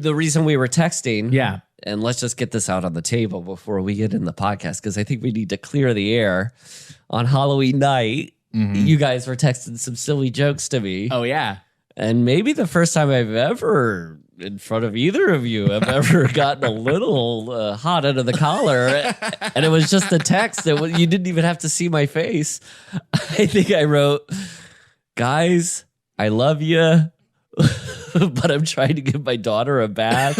the reason we were texting. Yeah. And let's just get this out on the table before we get in the podcast, because I think we need to clear the air. On Halloween night, you guys were texting some silly jokes to me. Oh, yeah. And maybe the first time I've ever, in front of either of you, have ever gotten a little hot under the collar. And it was just a text. You didn't even have to see my face. I think I wrote, guys, I love you, but I'm trying to give my daughter a bath.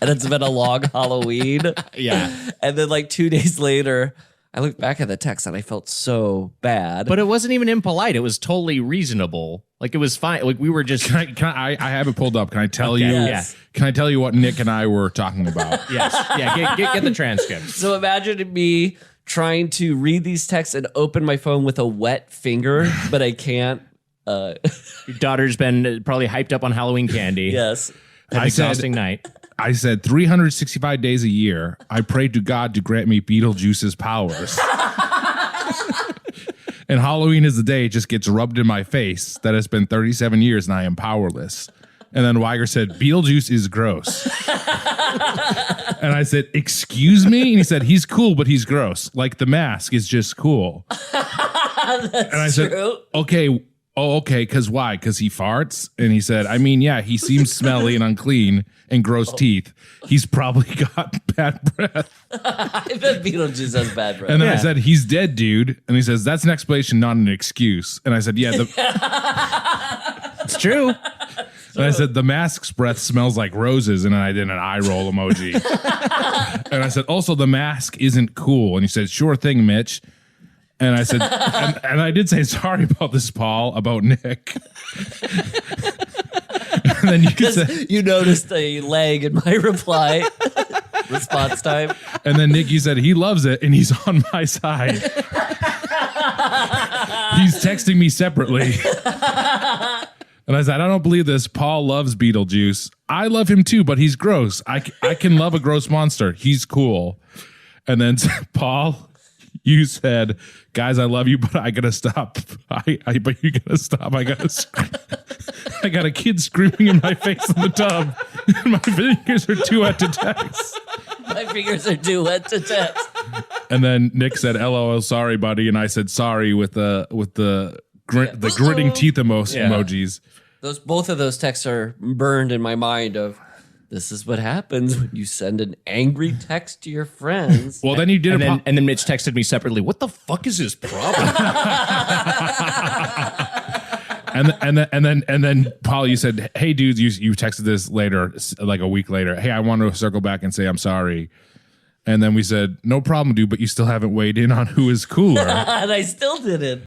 And it's been a long Halloween. Yeah. And then like 2 days later, I looked back at the text and I felt so bad. But it wasn't even impolite. It was totally reasonable. Like, it was fine. Like, we were just... I have it pulled up. Can I tell you? Yes. Can I tell you what Nick and I were talking about? Yes. Yeah, get the transcript. So imagine me trying to read these texts and open my phone with a wet finger, but I can't. Your daughter's been probably hyped up on Halloween candy. Yes. Had an exhausting night. I said 365 days a year, I prayed to God to grant me Beetlejuice's powers. And Halloween is the day it just gets rubbed in my face that it's been 37 years and I am powerless. And then Weiger said, Beetlejuice is gross. And I said, excuse me? And he said, he's cool, but he's gross. Like the mask is just cool. That's and I said, true. okay. Oh, okay. Because why? Because he farts? And he said, I mean, yeah, he seems smelly and unclean and gross teeth. He's probably got bad breath. I bet Beetlejuice has bad breath. And then I said, he's dead, dude. And he says, that's an explanation, not an excuse. And I said, yeah, It's true. and I said, the mask's breath smells like roses. And then I did an eye roll emoji. And I said, also, the mask isn't cool. And he said, sure thing, Mitch. And I said, and I did say, sorry about this, Paul, about Nick. And then you noticed a lag in my reply response time. And then Nick, you said he loves it and he's on my side. He's texting me separately. And I said, I don't believe this. Paul loves Beetlejuice. I love him too, but he's gross. I can love a gross monster. He's cool. And then Paul, you said, guys, I love you, but I gotta stop. But you gotta stop. I got a kid screaming in my face in the tub. And my fingers are too wet to text. My fingers are too wet to text. And then Nick said, LOL, sorry, buddy. And I said, sorry with the gritting teeth emojis. Both of those texts are burned in my mind of, this is what happens when you send an angry text to your friends. Well, then you did and then Mitch texted me separately. What the fuck is his problem? and then Paul, you said, hey dudes, you texted this later, like a week later. Hey, I want to circle back and say I'm sorry. And then we said, no problem, dude, but you still haven't weighed in on who is cooler. And I still didn't.